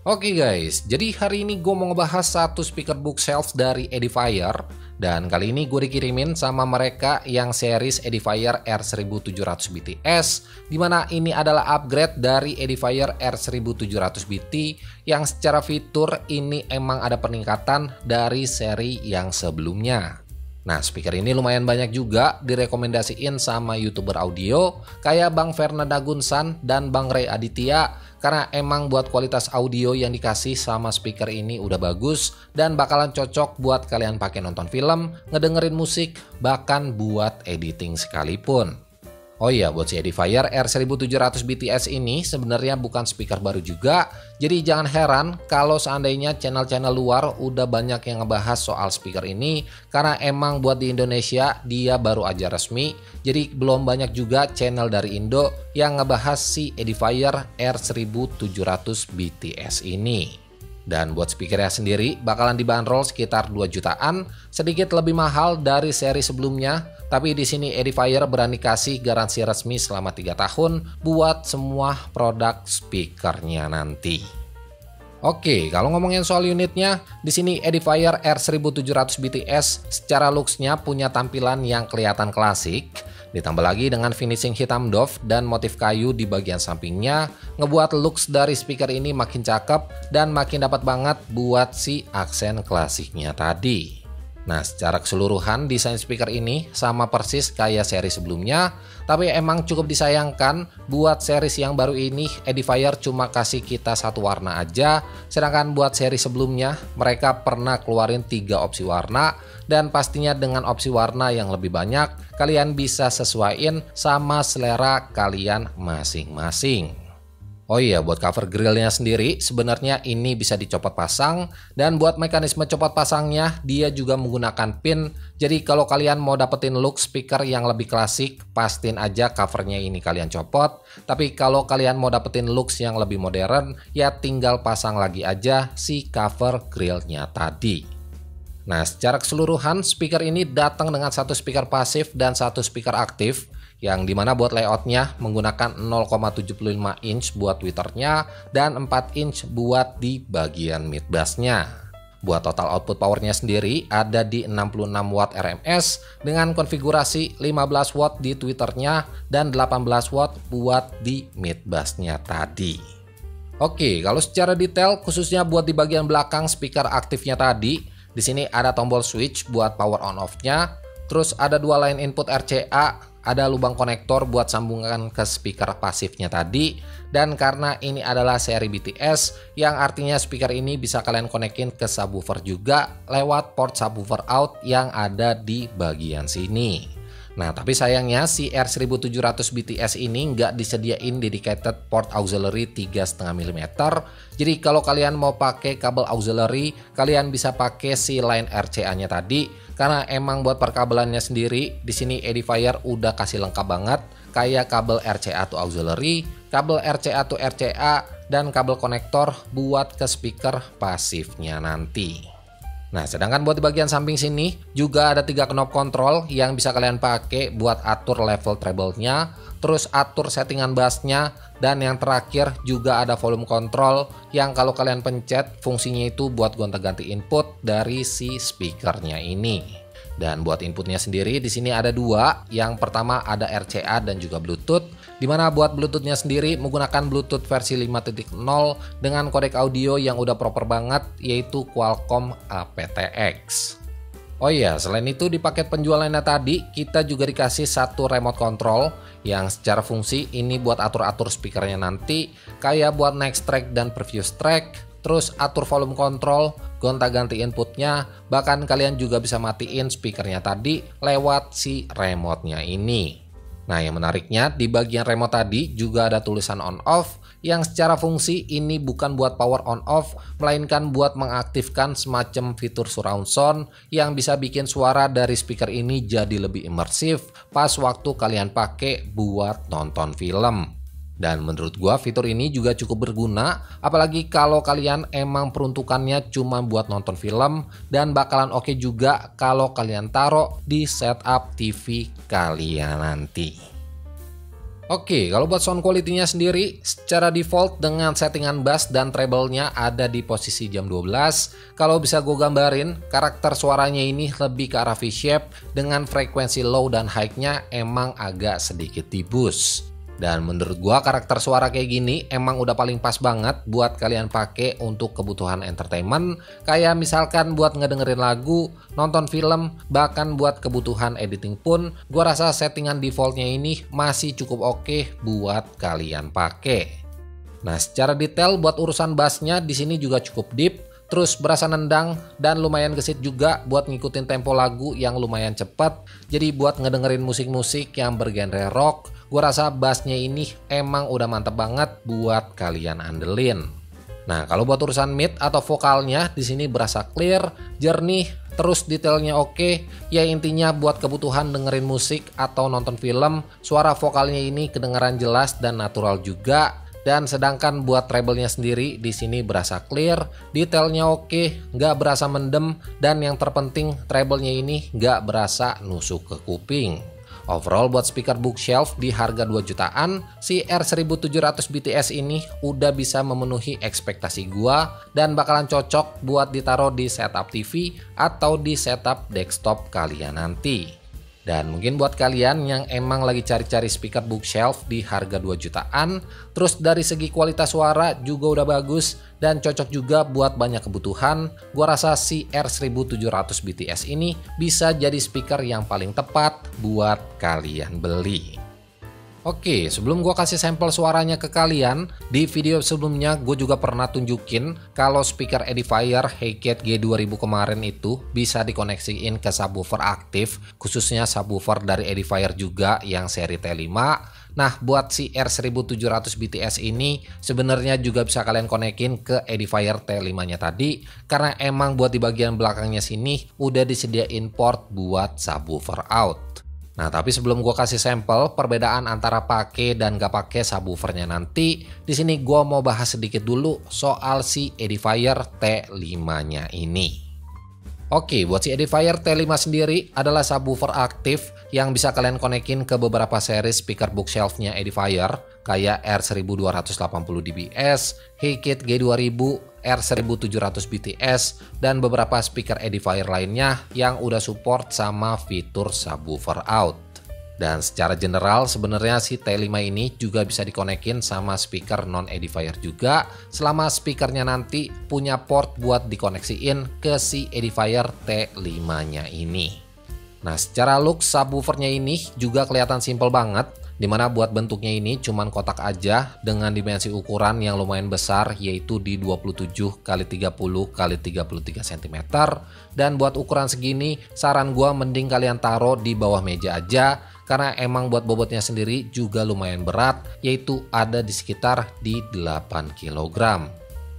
Oke guys, jadi hari ini gue mau ngebahas satu speaker bookshelf dari Edifier. Dan kali ini gue dikirimin sama mereka yang series Edifier R1700 BTS, dimana ini adalah upgrade dari Edifier R1700 BT yang secara fitur ini emang ada peningkatan dari seri yang sebelumnya. Nah, speaker ini lumayan banyak juga direkomendasiin sama YouTuber audio kayak Bang Fernanda Gunsan dan Bang Ray Aditya, karena emang buat kualitas audio yang dikasih sama speaker ini udah bagus dan bakalan cocok buat kalian pakai nonton film, ngedengerin musik, bahkan buat editing sekalipun. Oh iya, buat si Edifier R1700 BTS ini sebenarnya bukan speaker baru juga, jadi jangan heran kalau seandainya channel-channel luar udah banyak yang ngebahas soal speaker ini, karena emang buat di Indonesia dia baru aja resmi, jadi belum banyak juga channel dari Indo yang ngebahas si Edifier R1700 BTS ini. Dan buat speakernya sendiri bakalan dibanderol sekitar 2 jutaan, sedikit lebih mahal dari seri sebelumnya. Tapi di sini Edifier berani kasih garansi resmi selama 3 tahun buat semua produk speakernya nanti. Oke, kalau ngomongin soal unitnya, di sini Edifier R1700 BTS secara looksnya punya tampilan yang kelihatan klasik. Ditambah lagi dengan finishing hitam doff dan motif kayu di bagian sampingnya, ngebuat looks dari speaker ini makin cakep dan makin dapat banget buat si aksen klasiknya tadi. Nah, secara keseluruhan desain speaker ini sama persis kayak seri sebelumnya, tapi emang cukup disayangkan buat series yang baru ini Edifier cuma kasih kita satu warna aja, sedangkan buat seri sebelumnya mereka pernah keluarin 3 opsi warna, dan pastinya dengan opsi warna yang lebih banyak kalian bisa sesuaiin sama selera kalian masing-masing. Oh iya, buat cover grillnya sendiri sebenarnya ini bisa dicopot pasang, dan buat mekanisme copot pasangnya dia juga menggunakan pin. Jadi kalau kalian mau dapetin look speaker yang lebih klasik, pastiin aja covernya ini kalian copot. Tapi kalau kalian mau dapetin looks yang lebih modern, ya tinggal pasang lagi aja si cover grillnya tadi. Nah, secara keseluruhan speaker ini datang dengan satu speaker pasif dan satu speaker aktif, yang dimana buat layoutnya menggunakan 0,75 inch buat tweeternya dan 4 inch buat di bagian mid bassnya. Buat total output powernya sendiri ada di 66 watt RMS dengan konfigurasi 15 watt di tweeternya dan 18 watt buat di mid bassnya tadi. Oke, kalau secara detail khususnya buat di bagian belakang speaker aktifnya tadi, di sini ada tombol switch buat power on off-nya, terus ada 2 line input RCA, ada lubang konektor buat sambungan ke speaker pasifnya tadi, dan karena ini adalah seri BTS yang artinya speaker ini bisa kalian konekin ke subwoofer juga lewat port subwoofer out yang ada di bagian sini. Nah, tapi sayangnya si R1700 BTS ini nggak disediain dedicated port auxiliary 3,5 mm. Jadi kalau kalian mau pakai kabel auxiliary, kalian bisa pakai si line RCA-nya tadi, karena emang buat perkabelannya sendiri di sini Edifier udah kasih lengkap banget kayak kabel RCA to auxiliary, kabel RCA to RCA, dan kabel konektor buat ke speaker pasifnya nanti. Nah, sedangkan buat di bagian samping sini juga ada 3 knob control yang bisa kalian pakai buat atur level treble-nya, terus atur settingan bassnya, dan yang terakhir juga ada volume control yang kalau kalian pencet fungsinya itu buat gonta-ganti input dari si speakernya ini. Dan buat inputnya sendiri di sini ada 2. Yang pertama ada RCA dan juga Bluetooth, dimana buat Bluetoothnya sendiri menggunakan Bluetooth versi 5.0 dengan kodek audio yang udah proper banget, yaitu Qualcomm aptX. Oh iya, selain itu di paket penjualannya tadi kita juga dikasih satu remote control yang secara fungsi ini buat atur-atur speakernya nanti, kayak buat next track dan previous track, terus atur volume control, gonta-ganti inputnya, bahkan kalian juga bisa matiin speakernya tadi lewat si remote-nya ini. Nah, yang menariknya di bagian remote tadi juga ada tulisan on off yang secara fungsi ini bukan buat power on off, melainkan buat mengaktifkan semacam fitur surround sound yang bisa bikin suara dari speaker ini jadi lebih imersif pas waktu kalian pakai buat nonton film. Dan menurut gua fitur ini juga cukup berguna, apalagi kalau kalian emang peruntukannya cuma buat nonton film, dan bakalan oke juga kalau kalian taruh di setup TV kalian nanti. Oke, kalau buat sound quality-nya sendiri, secara default dengan settingan bass dan treble-nya ada di posisi jam 12. Kalau bisa gue gambarin, karakter suaranya ini lebih ke arah V-shape dengan frekuensi low dan high-nya emang agak sedikit di-boost. Dan menurut gua karakter suara kayak gini emang udah paling pas banget buat kalian pakai untuk kebutuhan entertainment, kayak misalkan buat ngedengerin lagu, nonton film, bahkan buat kebutuhan editing pun gua rasa settingan defaultnya ini masih cukup oke buat kalian pakai. Nah, secara detail buat urusan bassnya di sini juga cukup deep, terus berasa nendang dan lumayan gesit juga buat ngikutin tempo lagu yang lumayan cepat. Jadi buat ngedengerin musik-musik yang bergenre rock, gue rasa bassnya ini emang udah mantep banget buat kalian andelin. Nah, kalau buat urusan mid atau vokalnya di sini berasa clear, jernih, terus detailnya oke. Ya intinya buat kebutuhan dengerin musik atau nonton film, suara vokalnya ini kedengaran jelas dan natural juga. Dan sedangkan buat treble-nya sendiri di sini berasa clear, detailnya oke, nggak berasa mendem, dan yang terpenting treble-nya ini nggak berasa nusuk ke kuping. Overall buat speaker bookshelf di harga 2 jutaan, si R1700 BTS ini udah bisa memenuhi ekspektasi gua dan bakalan cocok buat ditaruh di setup TV atau di setup desktop kalian nanti. Dan mungkin buat kalian yang emang lagi cari-cari speaker bookshelf di harga 2 jutaan, terus dari segi kualitas suara juga udah bagus dan cocok juga buat banyak kebutuhan, gua rasa si R1700 BTS ini bisa jadi speaker yang paling tepat buat kalian beli. Oke, sebelum gue kasih sampel suaranya ke kalian, di video sebelumnya gue juga pernah tunjukin kalau speaker Edifier HeyCat G2000 kemarin itu bisa dikoneksiin ke subwoofer aktif, khususnya subwoofer dari Edifier juga yang seri T5. Nah, buat si R1700 BTS ini sebenarnya juga bisa kalian konekin ke Edifier T5-nya tadi, karena emang buat di bagian belakangnya sini udah disediain port buat subwoofer out. Nah, tapi sebelum gue kasih sampel perbedaan antara pakai dan gak pakai subwoofernya nanti, di sini gue mau bahas sedikit dulu soal si Edifier T5-nya ini. Oke, buat si Edifier T5 sendiri adalah subwoofer aktif yang bisa kalian konekin ke beberapa seri speaker bookshelf-nya Edifier, kayak R1280 dBs, HeyCat G2000, R1700 BTS, dan beberapa speaker Edifier lainnya yang udah support sama fitur subwoofer out. Dan secara general sebenarnya si T5 ini juga bisa dikonekin sama speaker non Edifier juga, selama speakernya nanti punya port buat dikoneksiin ke si Edifier T5-nya ini. Nah, secara look subwoofernya ini juga kelihatan simple banget, dimana buat bentuknya ini cuman kotak aja dengan dimensi ukuran yang lumayan besar, yaitu di 27 x 30 x 33 cm. Dan buat ukuran segini saran gua mending kalian taruh di bawah meja aja, karena emang buat bobotnya sendiri juga lumayan berat, yaitu ada di sekitar di 8 kg.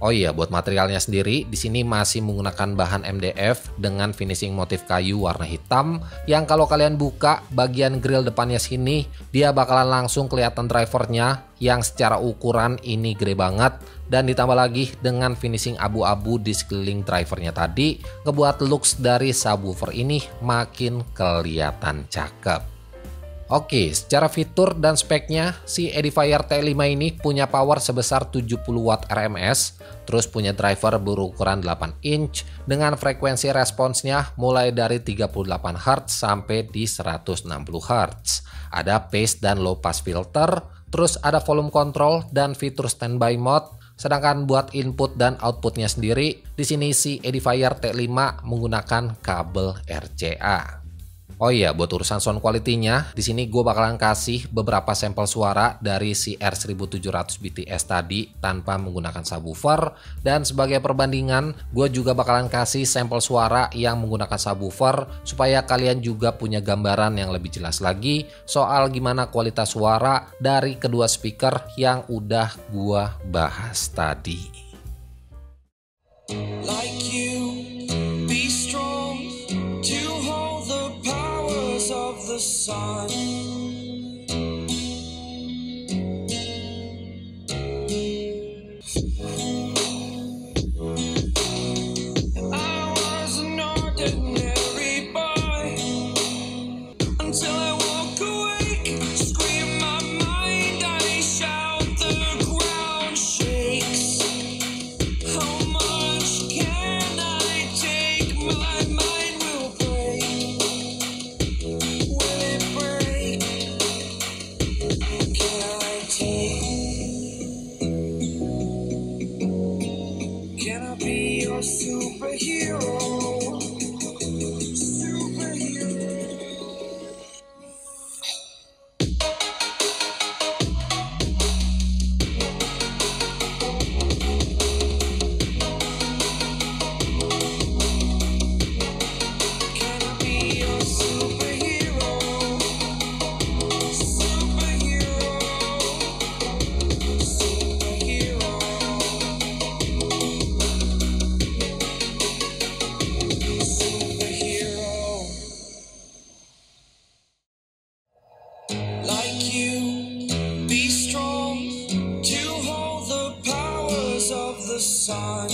Oh iya, buat materialnya sendiri di sini masih menggunakan bahan MDF dengan finishing motif kayu warna hitam, yang kalau kalian buka bagian grill depannya sini dia bakalan langsung kelihatan drivernya yang secara ukuran ini gede banget, dan ditambah lagi dengan finishing abu-abu di sekeliling drivernya tadi ngebuat looks dari subwoofer ini makin kelihatan cakep. Oke, secara fitur dan speknya, si Edifier T5 ini punya power sebesar 70 Watt RMS, terus punya driver berukuran 8 inch dengan frekuensi responsnya mulai dari 38 Hz sampai di 160 Hz. Ada pace dan low pass filter, terus ada volume control dan fitur standby mode. Sedangkan buat input dan outputnya sendiri, di sini si Edifier T5 menggunakan kabel RCA. Oh iya, buat urusan sound quality-nya, di sini gue bakalan kasih beberapa sampel suara dari si R1700 BTS tadi tanpa menggunakan subwoofer, dan sebagai perbandingan, gue juga bakalan kasih sampel suara yang menggunakan subwoofer supaya kalian juga punya gambaran yang lebih jelas lagi soal gimana kualitas suara dari kedua speaker yang udah gue bahas tadi. Like you, be strong to hold the powers of the sun. Until I walk awake, scream my mind Can I be your superhero? The sun.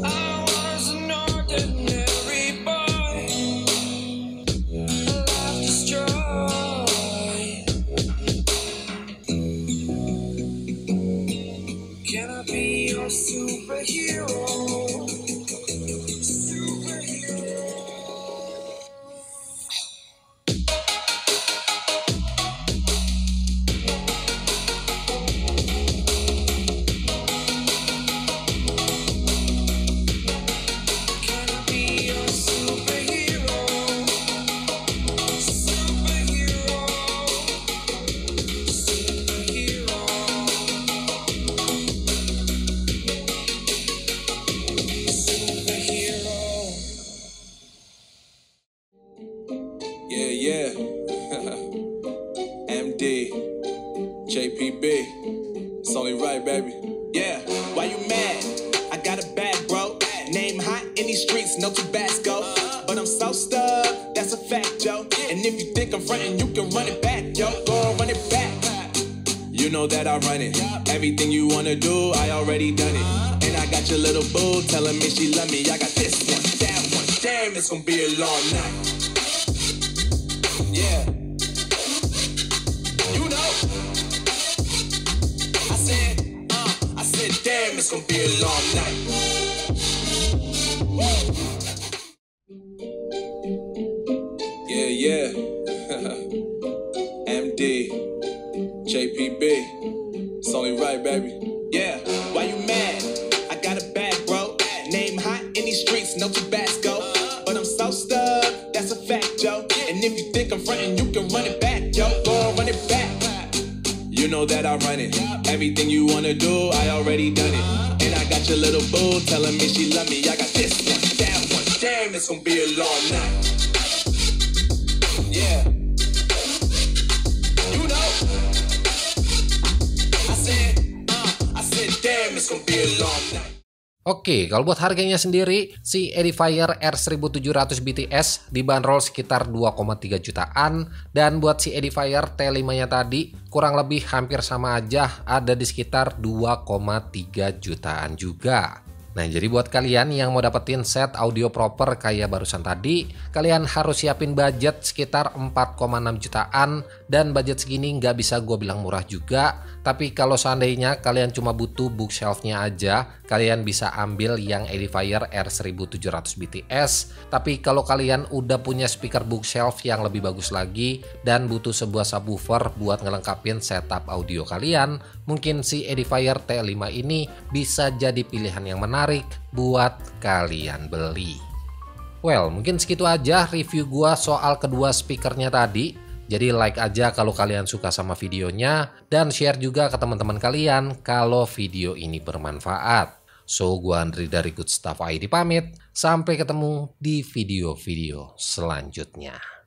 I was an ordinary boy, life destroyed. Can I be your superhero? Yeah. MD, JPB, it's only right, baby. Yeah, why you mad? I got a bag, bro. Name hot in these streets, no Tabasco. But I'm so stuck, that's a fact, yo. And if you think I'm frontin', you can run it back, yo. Go run it back. You know that I run it. Everything you wanna do, I already done it. And I got your little boo telling me she love me. I got this one, that one. Damn, it's gonna be a long night. Yeah, you know. I said, damn, it's gonna be a long night. Yeah. MD, JPB, it's only right, baby. Yeah, why you mad? I got a bag, bro. Name hot in these streets, no Tabasco. But I'm so stuck, that's a fact, yo. And if you think I'm frontin', you can run it back, yo. Go run it back. You know that I run it. Everything you wanna do, I already done it. And I got your little boo telling me she love me. I got this one, that one. Damn, it's gonna be a long night. Yeah. You know. I said, damn, it's gonna be a long night. Oke, kalau buat harganya sendiri, si Edifier R1700 BTS dibanderol sekitar 2,3 jutaan. Dan buat si Edifier T5-nya tadi, kurang lebih hampir sama aja, ada di sekitar 2,3 jutaan juga. Nah, jadi buat kalian yang mau dapetin set audio proper kayak barusan tadi, kalian harus siapin budget sekitar 4,6 jutaan. Dan budget segini nggak bisa gue bilang murah juga. Tapi kalau seandainya kalian cuma butuh bookshelf-nya aja, kalian bisa ambil yang Edifier R1700 BTS. Tapi kalau kalian udah punya speaker bookshelf yang lebih bagus lagi dan butuh sebuah subwoofer buat ngelengkapin setup audio kalian, mungkin si Edifier T5 ini bisa jadi pilihan yang menarik buat kalian beli. Well, mungkin segitu aja review gua soal kedua speakernya tadi. Jadi like aja kalau kalian suka sama videonya, dan share juga ke teman-teman kalian kalau video ini bermanfaat. So, gua Andri dari Good Stuff ID pamit. Sampai ketemu di video-video selanjutnya.